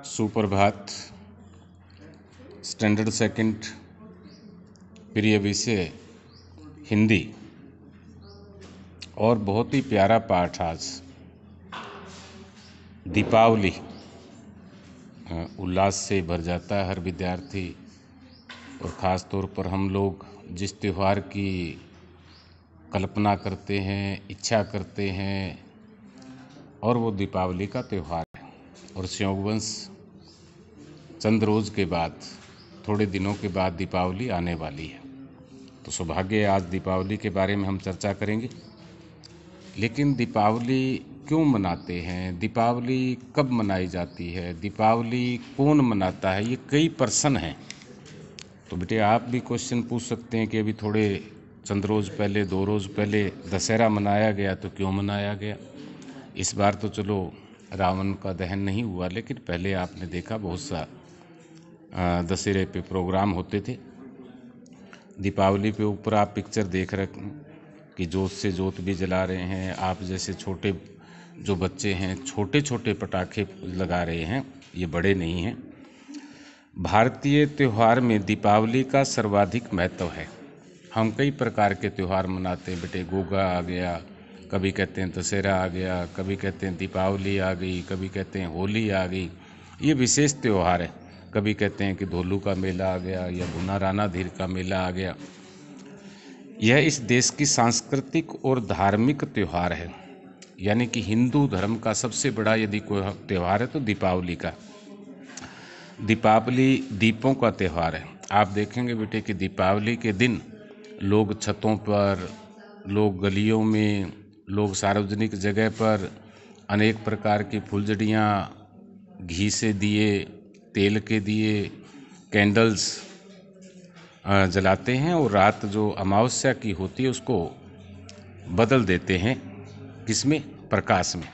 सुप्रभात। Standard second, प्रिय विषय हिंदी। और बहुत ही प्यारा पाठ आज दीपावली। उल्लास से भर जाता है हर विद्यार्थी, और ख़ास तौर पर हम लोग जिस त्यौहार की कल्पना करते हैं, इच्छा करते हैं, और वो दीपावली का त्यौहार है। और संयोगवश चंद रोज़ के बाद, थोड़े दिनों के बाद दीपावली आने वाली है। तो सौभाग्य आज दीपावली के बारे में हम चर्चा करेंगे। लेकिन दीपावली क्यों मनाते हैं, दीपावली कब मनाई जाती है, दीपावली कौन मनाता है, ये कई प्रश्न हैं। तो बेटे आप भी क्वेश्चन पूछ सकते हैं कि अभी थोड़े चंद रोज़ पहले, 2 रोज़ पहले दशहरा मनाया गया, तो क्यों मनाया गया। इस बार तो चलो रावण का दहन नहीं हुआ, लेकिन पहले आपने देखा बहुत सा दशहरे पे प्रोग्राम होते थे। दीपावली पे ऊपर आप पिक्चर देख रहे कि जोत से जोत भी जला रहे हैं। आप जैसे छोटे जो बच्चे हैं, छोटे छोटे पटाखे लगा रहे हैं, ये बड़े नहीं हैं। भारतीय त्यौहार में दीपावली का सर्वाधिक महत्व है। हम कई प्रकार के त्यौहार मनाते हैं बेटे। गोगा आ गया, कभी कहते हैं दशहरा आ गया, कभी कहते हैं दीपावली आ गई, कभी कहते हैं होली आ गई। ये विशेष त्यौहार है। कभी कहते हैं कि धोलू का मेला आ गया, या भुना राना धीर का मेला आ गया। यह इस देश की सांस्कृतिक और धार्मिक त्यौहार है। यानी कि हिंदू धर्म का सबसे बड़ा यदि कोई त्यौहार है तो दीपावली का। दीपावली दीपों का त्यौहार है। आप देखेंगे बेटे कि दीपावली के दिन लोग छतों पर, लोग गलियों में, लोग सार्वजनिक जगह पर अनेक प्रकार की फुलझड़ियाँ, घी से दिए, तेल के दिए, कैंडल्स जलाते हैं, और रात जो अमावस्या की होती है उसको बदल देते हैं। किसमें? प्रकाश में।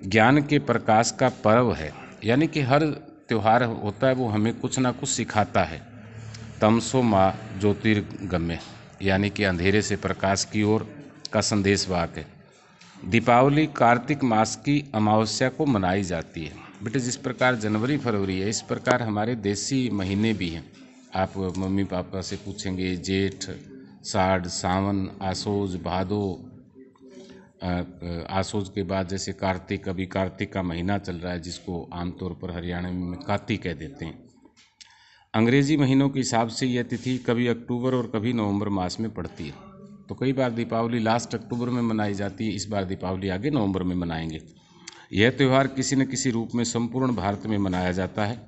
ज्ञान के प्रकाश का पर्व है। यानी कि हर त्यौहार होता है वो हमें कुछ ना कुछ सिखाता है। तमसो माँ ज्योतिर्गम्य, यानी कि अंधेरे से प्रकाश की ओर का संदेशवाहक है। दीपावली कार्तिक मास की अमावस्या को मनाई जाती है। बेटे जिस प्रकार जनवरी फरवरी है, इस प्रकार हमारे देसी महीने भी हैं। आप मम्मी पापा से पूछेंगे, जेठ, साढ़, सावन, आसोज, भादो, आसोज के बाद जैसे कार्तिक, अभी कार्तिक का महीना चल रहा है, जिसको आमतौर पर हरियाणा में काती कह देते हैं। अंग्रेजी महीनों के हिसाब से यह तिथि कभी अक्टूबर और कभी नवंबर मास में पड़ती है। तो कई बार दीपावली लास्ट अक्टूबर में मनाई जाती है, इस बार दीपावली आगे नवंबर में मनाएंगे। यह त्यौहार किसी न किसी रूप में संपूर्ण भारत में मनाया जाता है।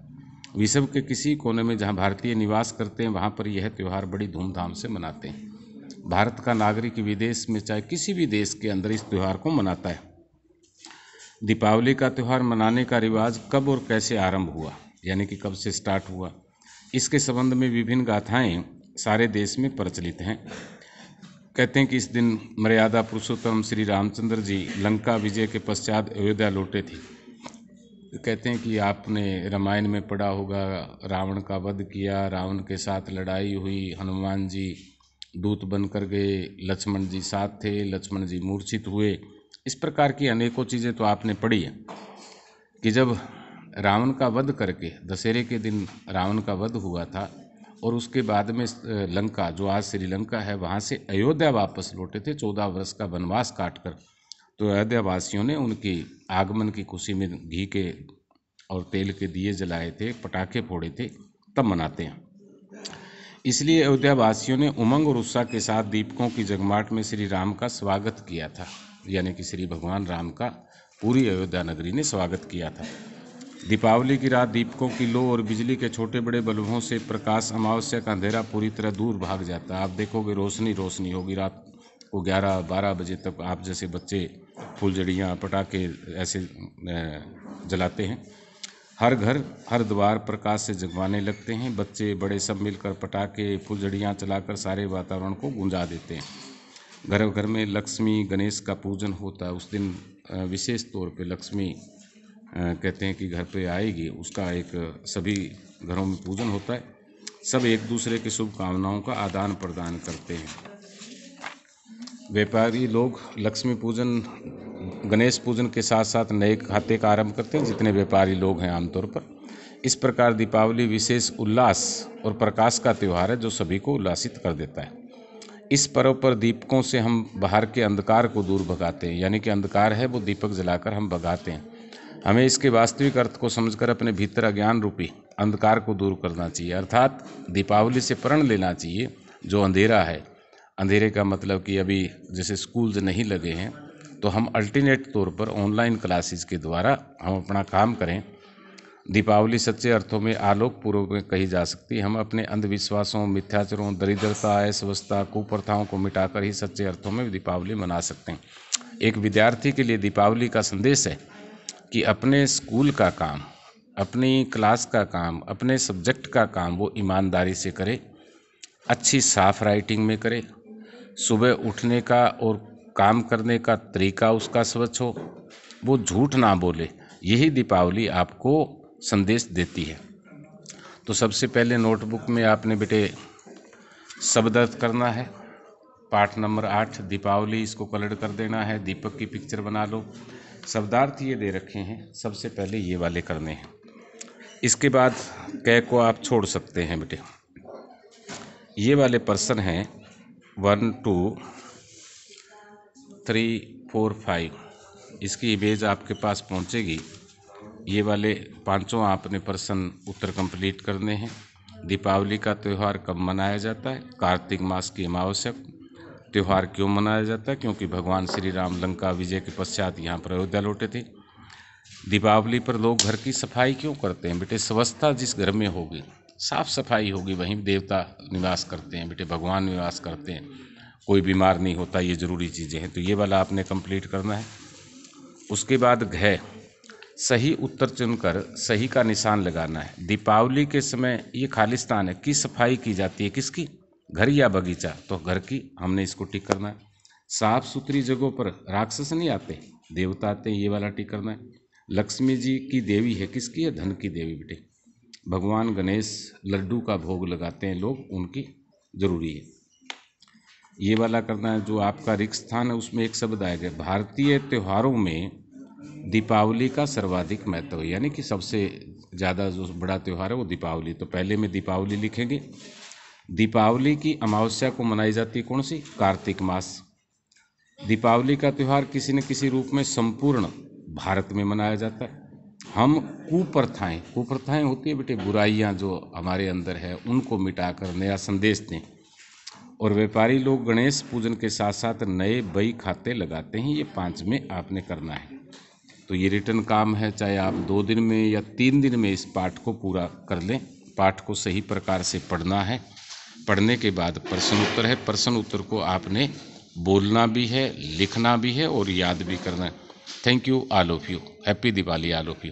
विश्व के किसी कोने में जहां भारतीय निवास करते हैं, वहां पर यह त्यौहार बड़ी धूमधाम से मनाते हैं। भारत का नागरिक विदेश में, चाहे किसी भी देश के अंदर, इस त्यौहार को मनाता है। दीपावली का त्यौहार मनाने का रिवाज कब और कैसे आरंभ हुआ, यानी कि कब से स्टार्ट हुआ, इसके संबंध में विभिन्न गाथाएं सारे देश में प्रचलित हैं। कहते हैं कि इस दिन मर्यादा पुरुषोत्तम श्री रामचंद्र जी लंका विजय के पश्चात अयोध्या लौटे थे। कहते हैं कि आपने रामायण में पढ़ा होगा, रावण का वध किया, रावण के साथ लड़ाई हुई, हनुमान जी दूत बनकर गए, लक्ष्मण जी साथ थे, लक्ष्मण जी मूर्छित हुए। इस प्रकार की अनेकों चीज़ें तो आपने पढ़ी है कि जब रावण का वध करके, दशहरे के दिन रावण का वध हुआ था, और उसके बाद में लंका, जो आज श्रीलंका है, वहाँ से अयोध्या वापस लौटे थे 14 वर्ष का वनवास काटकर। तो अयोध्या वासियों ने उनकी आगमन की खुशी में घी के और तेल के दिए जलाए थे, पटाखे फोड़े थे, तब मनाते हैं। इसलिए अयोध्या वासियों ने उमंग और उत्साह के साथ दीपकों की जगमाट में श्री राम का स्वागत किया था। यानी कि श्री भगवान राम का पूरी अयोध्या नगरी ने स्वागत किया था। दीपावली की रात दीपकों की लो और बिजली के छोटे बड़े बल्बों से प्रकाश, अमावस्या का अंधेरा पूरी तरह दूर भाग जाता है। आप देखोगे रोशनी रोशनी होगी रात को 11-12 बजे तक। आप जैसे बच्चे फुलझड़ियाँ, पटाखे ऐसे जलाते हैं। हर घर, हर द्वार प्रकाश से जगवाने लगते हैं। बच्चे बड़े सब मिलकर पटाखे, फुलझड़ियाँ चलाकर सारे वातावरण को गुंजा देते हैं। घर घर में लक्ष्मी गणेश का पूजन होता है। उस दिन विशेष तौर पे लक्ष्मी कहते हैं कि घर पे आएगी, उसका एक सभी घरों में पूजन होता है। सब एक दूसरे की शुभकामनाओं का आदान प्रदान करते हैं। व्यापारी लोग लक्ष्मी पूजन गणेश पूजन के साथ साथ नए खाते का आरंभ करते हैं, जितने व्यापारी लोग हैं आमतौर पर। इस प्रकार दीपावली विशेष उल्लास और प्रकाश का त्यौहार है जो सभी को उल्लासित कर देता है। इस पर्व पर दीपकों से हम बाहर के अंधकार को दूर भगाते हैं, यानी कि अंधकार है वो दीपक जलाकर हम भगाते हैं। हमें इसके वास्तविक अर्थ को समझकर अपने भीतर अज्ञान रूपी अंधकार को दूर करना चाहिए, अर्थात दीपावली से प्रण लेना चाहिए जो अंधेरा है। अंधेरे का मतलब कि अभी जैसे स्कूल्स नहीं लगे हैं तो हम अल्टरनेट तौर पर ऑनलाइन क्लासेस के द्वारा हम अपना काम करें। दीपावली सच्चे अर्थों में आलोक पूर्व में कही जा सकती है। हम अपने अंधविश्वासों, मिथ्याचारों, दरिद्रता, असवस्थता, कुप्रथाओं को मिटाकर ही सच्चे अर्थों में दीपावली मना सकते हैं। एक विद्यार्थी के लिए दीपावली का संदेश है कि अपने स्कूल का काम, अपनी क्लास का काम, अपने सब्जेक्ट का काम वो ईमानदारी से करे, अच्छी साफ राइटिंग में करे, सुबह उठने का और काम करने का तरीका उसका स्वच्छ हो, वो झूठ ना बोले। यही दीपावली आपको संदेश देती है। तो सबसे पहले नोटबुक में आपने बेटे शब्द अर्थ करना है। पाठ नंबर 8 दीपावली, इसको कलर कर देना है, दीपक की पिक्चर बना लो। शब्दार्थ ये दे रखे हैं, सबसे पहले ये वाले करने हैं। इसके बाद कै को आप छोड़ सकते हैं बेटे। ये वाले पर्सन हैं 1 2 3 4 5, इसकी इमेज आपके पास पहुंचेगी। ये वाले पांचों आपने प्रश्न उत्तर कंप्लीट करने हैं। दीपावली का त्यौहार कब मनाया जाता है? कार्तिक मास की अमावस्या। त्यौहार क्यों मनाया जाता है? क्योंकि भगवान श्री राम लंका विजय के पश्चात यहाँ पर अयोध्या लौटे थे। दीपावली पर लोग घर की सफाई क्यों करते हैं? बेटे स्वस्थता जिस घर में होगी, साफ सफाई होगी, वहीं देवता निवास करते हैं बेटे, भगवान निवास करते हैं, कोई बीमार नहीं होता। ये ज़रूरी चीज़ें हैं, तो ये वाला आपने कंप्लीट करना है। उसके बाद घ सही उत्तर चुनकर सही का निशान लगाना है। दीपावली के समय ये खालिस्तान है की सफाई की जाती है, किसकी? घर या बगीचा? तो घर की, हमने इसको टिक करना है। साफ सुथरी जगहों पर राक्षस नहीं आते, देवता आते हैं, ये वाला टिक करना है। लक्ष्मी जी की देवी है, किसकी है? धन की देवी बेटे। भगवान गणेश लड्डू का भोग लगाते हैं लोग, उनकी जरूरी है, ये वाला करना है। जो आपका रिक्त स्थान है उसमें एक शब्द आएगा। भारतीय त्योहारों में दीपावली का सर्वाधिक महत्व है, यानी कि सबसे ज़्यादा जो बड़ा त्यौहार है वो दीपावली। तो पहले में दीपावली लिखेंगे। दीपावली की अमावस्या को मनाई जाती है कौन सी? कार्तिक मास। दीपावली का त्यौहार किसी न किसी रूप में संपूर्ण भारत में मनाया जाता है। हम कुप्रथाएं होती है बेटे, बुराइयां जो हमारे अंदर है उनको मिटाकर नया संदेश दें। और व्यापारी लोग गणेश पूजन के साथ साथ नए बही खाते लगाते हैं। ये 5 में आपने करना है। तो ये रिटर्न काम है, चाहे आप 2 दिन में या 3 दिन में इस पाठ को पूरा कर लें। पाठ को सही प्रकार से पढ़ना है। पढ़ने के बाद प्रश्न उत्तर है, प्रश्न उत्तर को आपने बोलना भी है, लिखना भी है और याद भी करना है। Thank you all of you. Happy Diwali all of you.